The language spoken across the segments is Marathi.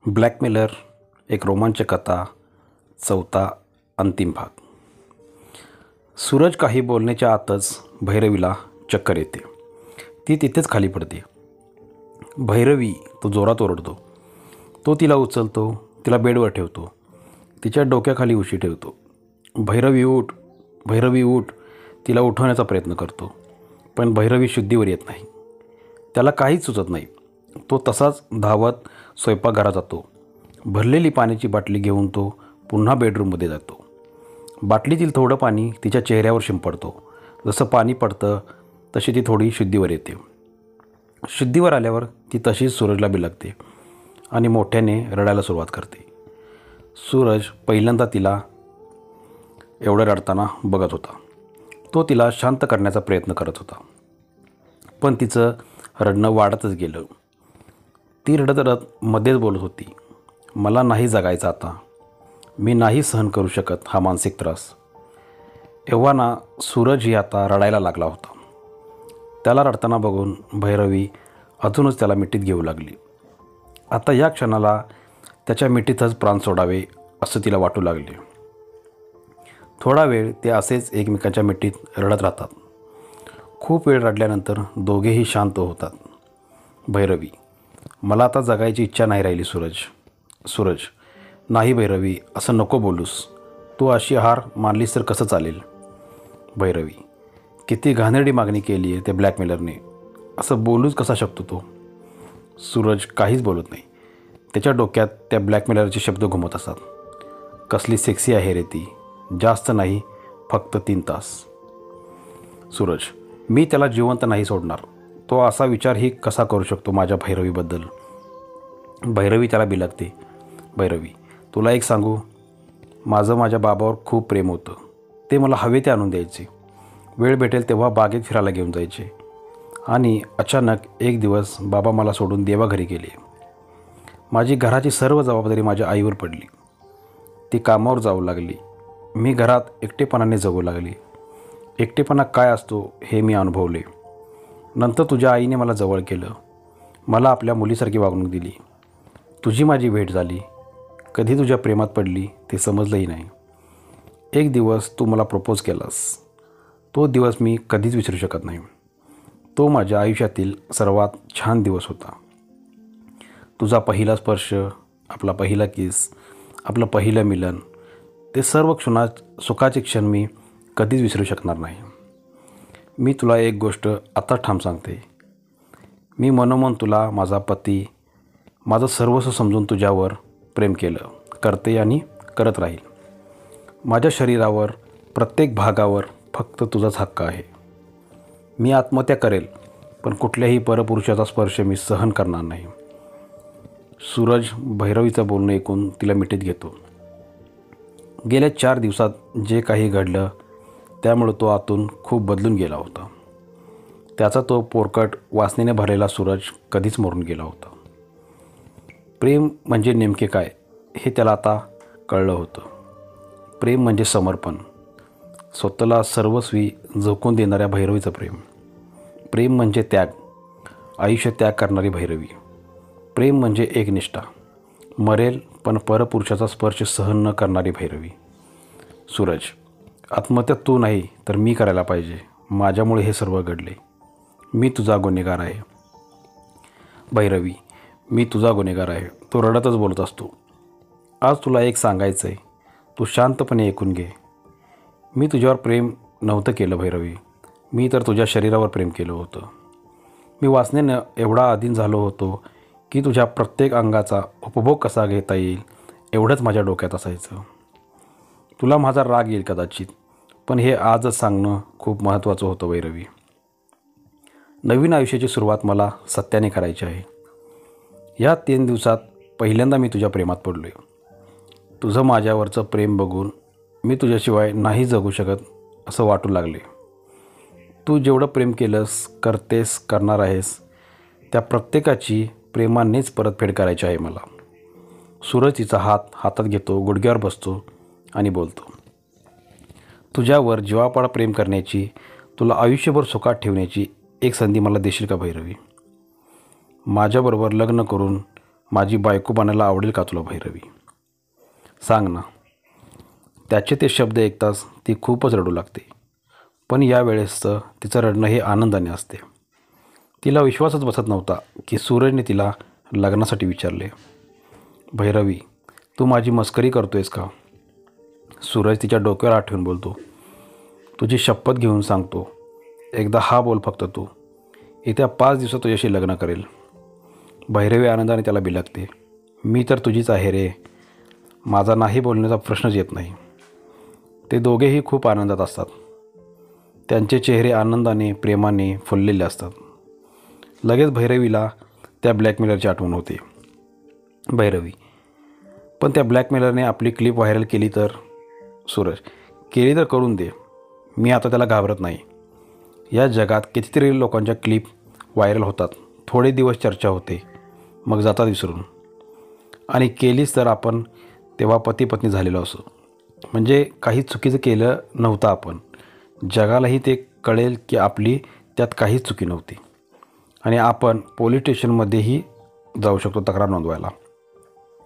ब्लॅकमेलर एक रोमांचक कथा चौथा अंतिम भाग। सूरज काही बोलण्याच्या आतच भैरवीला चक्कर येते। ती तिथेच खाली पडते। भैरवी तो जोरात ओरडतो। तो तिला उचलतो, तिला बेडवर ठेवतो, तिच्या डोक्याखाली उशी ठेवतो। भैरवी उठ, भैरवी उठ, तिला उठवण्याचा प्रयत्न करतो, पण भैरवी शुद्धीवर येत नाही। त्याला काहीच सुचत नाही। तो तसाच धावत स्वयंपाकघरात जातो। भरलेली पाण्याची बाटली घेऊन तो पुन्हा बेडरूममध्ये जातो। बाटलीतील थोडं पाणी तिच्या चेहऱ्यावर शिंपडतो। जसं पाणी पडतं तशी ती थोडी शुद्धीवर येते। शुद्धीवर आल्यावर ती तशीच सूरजला बिलगते आणि मोठ्याने रडायला सुरुवात करते। सूरज पहिल्यांदा तिला एवढं रडताना बघत होता। तो तिला शांत करण्याचा प्रयत्न करत होता, पण तिचं रडणं वाढतच गेलं। ती रडत रडत मध्येच बोलत होती, मला नाही जगायचं आता, मी नाही सहन करू शकत हा मानसिक त्रास। एव्हाना सूरजही आता रडायला लागला होता। त्याला रडताना बघून भैरवी अजूनच त्याला मिठीत घेऊ लागली। आता या क्षणाला त्याच्या मिठीतच प्राण सोडावे असं तिला वाटू लागले। थोडा वेळ ते असेच एकमेकांच्या मिठीत रडत राहतात। खूप वेळ रडल्यानंतर दोघेही शांत होतात। भैरवी, मला आता जगायची इच्छा नाही राहिली सूरज। सूरज, नाही भैरवी, असं नको बोलूस। तू अशी हार मानलीस तर कसं चालेल? भैरवी, किती घाणेरडी मागणी केली आहे त्या ब्लॅकमेलरने, असं बोलूच कसा शकतो तो? सूरज काहीच बोलत नाही। त्याच्या डोक्यात त्या ब्लॅकमेलरचे शब्द घुमत असतात। कसली सेक्सी आहे रे ती, जास्त नाही, फक्त 3 तास। सूरज, मी त्याला जिवंत नाही सोडणार। तो असा विचारही कसा करू शकतो माझ्या भैरवीबद्दल? भैरवी त्याला बिलगते, भैरवी, तुला एक सांगू, माझं माझ्या बाबावर खूप प्रेम होतं। ते मला हवे ते आणून द्यायचे, वेळ भेटेल तेव्हा बागेत फिरायला घेऊन जायचे। आणि अचानक एक दिवस बाबा मला सोडून देवाघरी गेले। माझी घराची सर्व जबाबदारी माझ्या आईवर पडली। ती कामावर जाऊ लागली। मी घरात एकटेपणाने जगू लागली। एकटेपणा काय असतो हे मी अनुभवले। नंतर तुझ्या आईने मला जवळ केलं, मला आपल्या मुलीसारखी वागणूक दिली। तुझी माझी भेट झाली। कधी तुझ्या प्रेमात पडली ते समजलंही नाही। एक दिवस तू मला प्रपोज केलास। तो दिवस मी कधीच विसरू शकत नाही। तो माझ्या आयुष्यातील सर्वात छान दिवस होता। तुझा पहिला स्पर्श, आपला पहिला किस, आपलं पहिलं मिलन, ते सर्व सुखाचे क्षण मी कधीच विसरू शकणार नाही। मी तुला एक गोष्ट आता ठाम सांगते, मी मनोमन तुला माझा पती, माझं सर्वस्व समजून तुझ्यावर प्रेम केलं, करते आणि करत राहील। माझ्या शरीरावर, प्रत्येक भागावर फक्त तुझाच हक्क आहे। मी आत्महत्या करेल, पण कुठल्याही परपुरुषाचा स्पर्श मी सहन करणार नाही। सूरज भैरवीचं बोलणं ऐकून तिला मिठीत घेतो। गेल्या 4 दिवसात जे काही घडलं त्यामुळे तो आतून खूप बदलून गेला होता। त्याचा तो पोरकट वासनेने भरलेला सूरज कधीच मरून गेला होता। प्रेम म्हणजे नेमके काय हे त्याला आता कळलं होतं। प्रेम म्हणजे समर्पण, स्वतःला सर्वस्वी झोकून देणाऱ्या भैरवीचं प्रेम। प्रेम म्हणजे त्याग, आयुष्य त्याग करणारी भैरवी। प्रेम म्हणजे एकनिष्ठा, मरेल पण परपुरुषाचा स्पर्श सहन न करणारी भैरवी। सूरज, आत्महत्या तू नाही तर मी करायला पाहिजे। माझ्यामुळे हे सर्व घडले। मी तुझा गुन्हेगार आहे। भैरवी, मी तुझा गुन्हेगार आहे, तो रडतच बोलत असतो। आज तुला एक सांगायचं आहे, तू शांतपणे ऐकून घे। मी तुझ्यावर प्रेम नव्हतं केलं भैरवी, मी तर तुझ्या शरीरावर प्रेम केलं होतं। मी वासनेनं एवढा अधीन झालो होतो की तुझ्या प्रत्येक अंगाचा उपभोग कसा घेता येईल एवढंच माझ्या डोक्यात असायचं। तुला माझा राग येईल कदाचित, पण हे आजच सांगणं खूप महत्त्वाचं होतं भैरवी। नवीन आयुष्याची सुरुवात मला सत्याने करायची आहे। या 3 दिवसात पहिल्यांदा मी तुझ्या प्रेमात पडलो आहे। तुझं माझ्यावरचं प्रेम बघून मी तुझ्याशिवाय नाही जगू शकत असं वाटू लागले। तू जेवढं प्रेम केलंस, करतेस, करणार आहेस, त्या प्रत्येकाची प्रेमानेच परतफेड करायची आहे मला। सूरज तिचा हात हातात घेतो, गुडघ्यावर बसतो आणि बोलतो, तुझ्यावर जीवापाड प्रेम करण्याची, तुला आयुष्यभर सुखात ठेवण्याची एक संधी मला देशील का भैरवी? माझ्याबरोबर लग्न करून माझी बायको बनायला आवडेल का तुला भैरवी? सांग ना. त्याचे ते शब्द ऐकताच ती खूपच रडू लागते. पण यावेळेसचं तिचं रडणं हे आनंदाने असते. तिला विश्वासच बसत नव्हता की सूरजने तिला लग्नासाठी विचारले. भैरवी, तू माझी मस्करी करतोयस का? सूरज तिच्या डोक्यावर हात ठेवून बोलतो. तुझी शपथ घेऊन सांगतो, एकदा हा बोल फक्त तू. येत्या 5 दिवसात तुझ्याशी लग्न करेल. भैरवी आनंदाने त्याला बिलगते. मी तर तुझीच आहे रे. माझा नाही बोलण्याचा प्रश्नच येत नाही. ते दोघेही खूप आनंदात असतात. त्यांचे चेहरे आनंदाने प्रेमाने फुललेले असतात. लगेच भैरवीला त्या ब्लॅकमेलरची आठवण होते. भैरवी, पण त्या ब्लॅकमेलरने आपली क्लिप व्हायरल केली तर? सूरज, केली तर करून दे. मी आता त्याला घाबरत नाही. या जगात कितीतरी लोकांच्या क्लिप व्हायरल होतात. थोडे दिवस चर्चा होते, मग जातात विसरून. आणि केलीच तर आपण तेव्हा पती पत्नी झालेलो असो. म्हणजे काही चुकीचं केलं नव्हतं आपण. जगालाही ते कळेल की आपली त्यात काहीच चुकी नव्हती. आणि आपण पोलीस स्टेशनमध्येही जाऊ शकतो तक्रार नोंदवायला.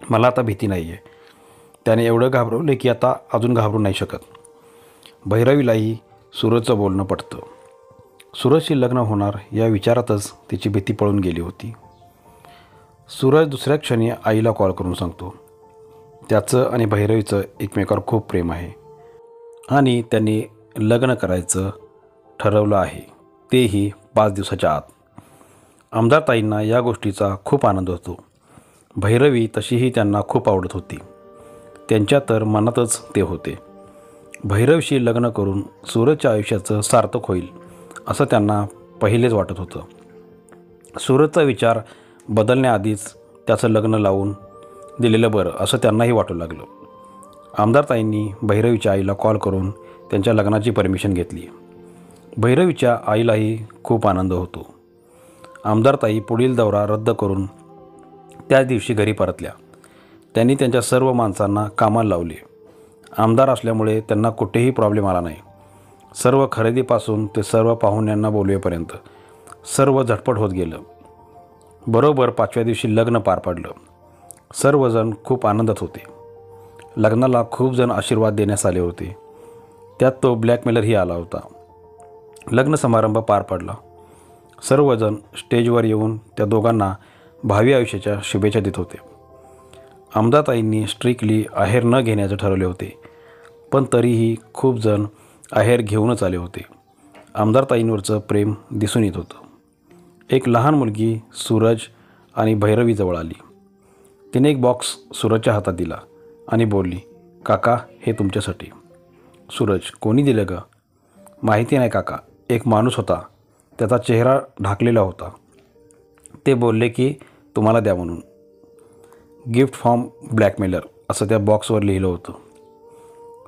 मला आता भीती नाही आहे. त्याने एवढं घाबरवलं की आता अजून घाबरू नाही शकत. भैरवीलाही सूरजचं बोलणं पटतं. सूरजशी लग्न होणार या विचारातच तिची भीती पळून गेली होती. सूरज दुसऱ्या क्षणी आईला कॉल करून सांगतो. त्याचं आणि भैरवीचं एकमेकावर खूप प्रेम आहे आणि त्यांनी लग्न करायचं ठरवलं आहे, तेही 5 दिवसाच्या आत. आमदार ताईंना या गोष्टीचा खूप आनंद होतो. भैरवी तशीही त्यांना खूप आवडत होती. त्यांच्या तर मनातच ते होते. भैरवीशी लग्न करून सूरजच्या आयुष्याचं सार्थक होईल असं त्यांना पहिलेच वाटत होतं. सूरजचा विचार बदलण्याआधीच त्याचं लग्न लावून दिलेलं बरं असं त्यांनाही वाटू लागलं. आमदार ताईंनी भैरवीच्या आईला कॉल करून त्यांच्या लग्नाची परमिशन घेतली. भैरवीच्या आईलाही खूप आनंद होतो. आमदार ताई पुढील दौरा रद्द करून त्याच दिवशी घरी परतल्या. त्यांनी त्यांच्या सर्व माणसांना कामाला लावले. आमदार असल्यामुळे त्यांना कुठेही प्रॉब्लेम आला नाही. सर्व खरेदीपासून ते सर्व पाहुण्यांना बोलवेपर्यंत सर्व झटपट होत गेलं. बरोबर 5व्या दिवशी लग्न पार पडलं. सर्वजण खूप आनंदात होते. लग्नाला खूप जण आशीर्वाद देण्यास आले होते. त्यात तो ब्लॅकमेलरही आला होता. लग्न समारंभ पार पडला. सर्वजण स्टेजवर येऊन त्या दोघांना भावी आयुष्याच्या शुभेच्छा देत होते. आमदारताईंनी स्ट्रिक्टली आहेर न घेण्याचे ठरवले होते, पण तरीही खूप जण आहेर घेऊनच आले होते. आमदारताईंवरचं प्रेम दिसून येत होतं. एक लहान मुलगी सूरज आणि भैरवीजवळ आली. तिने एक बॉक्स सूरजच्या हातात दिला आणि बोलली, काका, हे तुमच्यासाठी. सूरज, कोणी दिलं गं? माहिती नाही काका. एक माणूस होता, त्याचा चेहरा ढाकलेला होता. ते बोलले की तुम्हाला द्या म्हणून. गिफ्ट फ्रॉम ब्लॅकमेलर असं त्या बॉक्सवर लिहिलं होतं.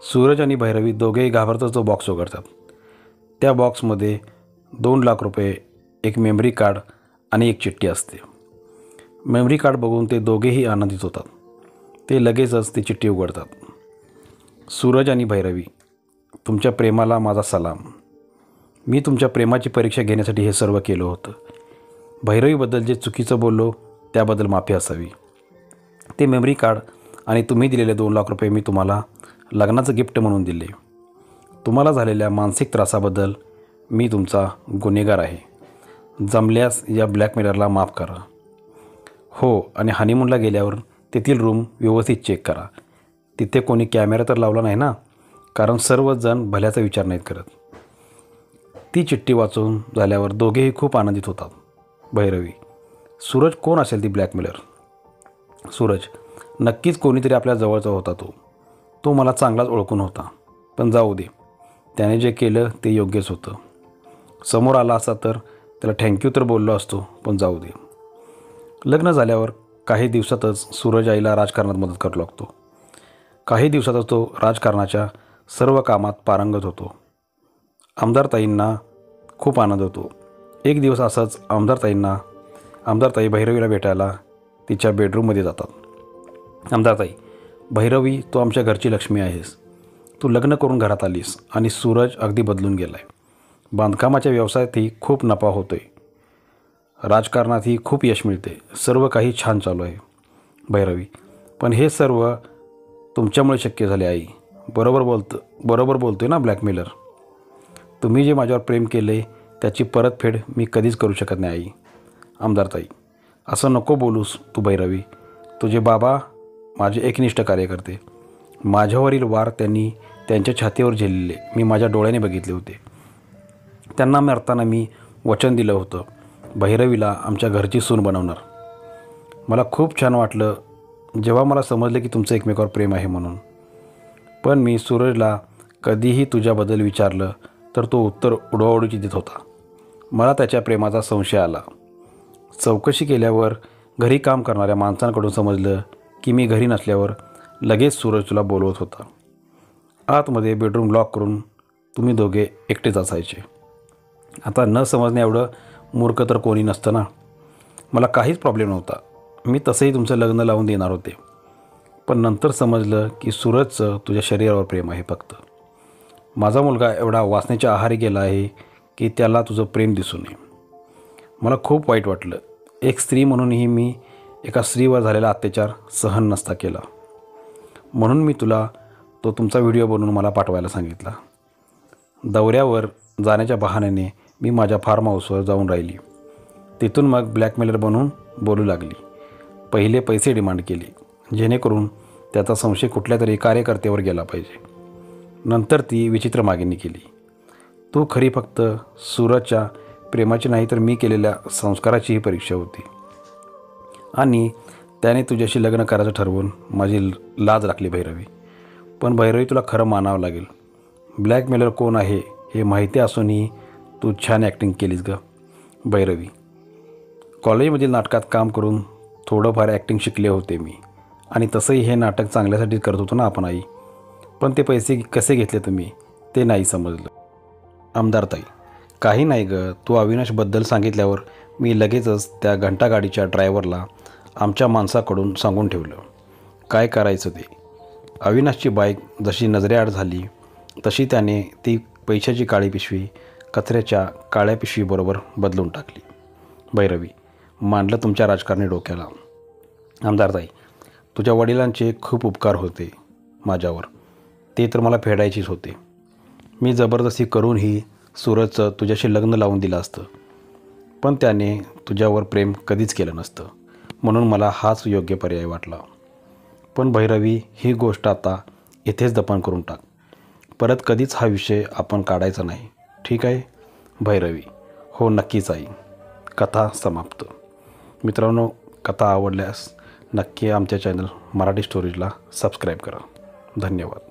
सूरज आणि भैरवी दोघेही घाबरतच तो बॉक्स उघडतात. त्या बॉक्समध्ये 2 लाख रुपये, एक मेमरी कार्ड आणि एक चिठ्ठी असते. मेमरी कार्ड बघून ते दोघेही आनंदित होतात. ते लगेचच ती चिठ्ठी उघडतात. सूरज आणि भैरवी, तुमच्या प्रेमाला माझा सलाम. मी तुमच्या प्रेमाची परीक्षा घेण्यासाठी हे सर्व केलं होतं. भैरवीबद्दल जे चुकीचं बोललो त्याबद्दल माफी असावी. ते मेमरी कार्ड आणि तुम्ही दिलेले 2 लाख रुपये मी तुम्हाला लग्नाचं गिफ्ट म्हणून दिले. तुम्हाला झालेल्या मानसिक त्रासाबद्दल मी तुमचा गुन्हेगार आहे. जमल्यास या ब्लॅकमेलरला माफ करा. हो, आणि हनीमूनला गेल्यावर तेथील रूम व्यवस्थित चेक करा. तिथे कोणी कॅमेरा तर लावला नाही ना? कारण सर्वजण भल्याचा विचार नाहीत करत. ती चिठ्ठी वाचून झाल्यावर दोघेही खूप आनंदित होतात. भैरवी, सूरज कोण असेल ती ब्लॅकमेलर? सूरज, नक्कीच कोणीतरी आपल्या जवळचा होता. तो मला चांगलाच ओळखून होता. पण जाऊ दे, त्याने जे केलं ते योग्यच होतं. समोर आला असता तर त्याला थँक्यू तर बोललो असतो, पण जाऊ दे. लग्न झाल्यावर काही दिवसातच सूरज आईला राजकारणात मदत करू लागतो. काही दिवसातच तो राजकारणाच्या सर्व कामात पारंगत होतो. आमदारताईंना खूप आनंद होतो. एक दिवस असंच आमदारताई भैरवीला भेटायला तिच्या बेडरूममध्ये जातात. आमदारताई, भैरवी, तू आमच्या घरची लक्ष्मी आहेस. तू लग्न करून घरात आलीस आणि सूरज अगदी बदलून गेला आहे. बांधकामाच्या व्यवसायातही खूप नफा होतो आहे. राजकारणातही खूप यश मिळते. सर्व काही छान चालू आहे. भैरवी: पण हे सर्व तुमच्यामुळे शक्य झाले आई. बरोबर बोलतोय ना ब्लॅकमेलर. तुम्ही जे माझ्यावर प्रेम केले त्याची परतफेड मी कधीच करू शकत नाही आई. आमदारताई: असं नको बोलूस तू भैरवी. तुझे बाबा माझे एकनिष्ठ कार्यकर्ते. माझ्यावरील वार त्यांनी त्यांच्या छातीवर झेललेले मी माझ्या डोळ्याने बघितले होते. त्यांना मरताना मी वचन दिलं होतं, भैरवीला आमच्या घरची सून बनवणार. मला खूप छान वाटलं जेव्हा मला समजलं की तुमचं एकमेकावर प्रेम आहे म्हणून. पण मी सूरजला कधीही तुझ्याबद्दल विचारलं तर तो उत्तर उडवाउडीची देत होता. मला त्याच्या प्रेमाचा संशय आला. चौकशी केल्यावर घरी काम करणाऱ्या माणसांकडून समजलं की मी घरी नसल्यावर लगेच सूरज तुला बोलवत होता. आतमध्ये बेडरूम लॉक करून तुम्ही दोघे एकटेच असायचे. आता न समजण्या एवढं मूर्ख तर कोणी नसतं ना. मला काहीच प्रॉब्लेम नव्हता. मी तसंही तुमचं लग्न लावून देणार होते. पण नंतर समजलं की सूरजचं तुझ्या शरीरावर प्रेम आहे फक्त. माझा मुलगा एवढा वासनेच्या आहारी गेला आहे की त्याला तुझं प्रेम दिसू नये. मला खूप वाईट वाटलं. एक स्त्री म्हणूनही मी एका स्त्रीवर झालेला अत्याचार सहन नसता केला. म्हणून मी तुला तो तुमचा व्हिडिओ बनवून मला पाठवायला सांगितला. दौऱ्यावर जाण्याच्या बहाण्याने मी माझ्या फार्म हाऊसवर जाऊन राहिली. तिथून मग ब्लॅकमेलर बनून बोलू लागली. पहिले पैसे डिमांड केले जेणेकरून त्याचा संशय कुठल्या तरी कार्यकर्त्यावर गेला पाहिजे. नंतर ती विचित्र मागणी केली. तू खरी फक्त सूरजच्या प्रेमाची नाही तर मी केलेल्या संस्काराचीही परीक्षा होती. आणि त्याने तुझ्याशी लग्न करायचं ठरवून माझी लाज राखली भैरवी. पण भैरवी तुला खरं मानावं लागेल. ब्लॅकमेलर कोण आहे हे माहिती असूनही तू छान ॲक्टिंग केलीस ग भैरवी. कॉलेजमधील नाटकात काम करून थोडंफार ॲक्टिंग शिकले होते मी. आणि तसंही हे नाटक चांगल्यासाठी करत होतो ना आपण आई. पण ते पैसे कसे घेतले तुम्ही ते नाही समजलं. आमदारताई: काही नाही ग. तू अविनाशबद्दल सांगितल्यावर मी लगेचच त्या घंटागाडीच्या ड्रायव्हरला आमच्या माणसाकडून सांगून ठेवलं काय करायचं ते. अविनाशची बाईक जशी नजरेआड झाली तशी त्याने ती पैशाची काळी पिशवी कचऱ्याच्या काळ्या पिशवीबरोबर बदलून टाकली. भैरवी: मांडलं तुमच्या राजकारणी डोक्याला. आमदारताई: तुझ्या वडिलांचे खूप उपकार होते माझ्यावर. ते तर मला फेडायचीच होते. मी जबरदस्ती करूनही सूरजचं तुझ्याशी लग्न लावून दिलं असतं. पण त्याने तुझ्यावर प्रेम कधीच केलं नसतं. म्हणून मला हाच योग्य पर्याय वाटला. पण भैरवी, ही गोष्ट आता इथेच दफन करून टाक. परत कधीच हा विषय आपण काढायचा नाही, ठीक आहे? भैरवी: हो नक्कीच आई. कथा समाप्त. मित्रांनो, कथा आवडल्यास नक्की आमच्या चॅनल मराठी स्टोरीजला सबस्क्राईब करा. धन्यवाद.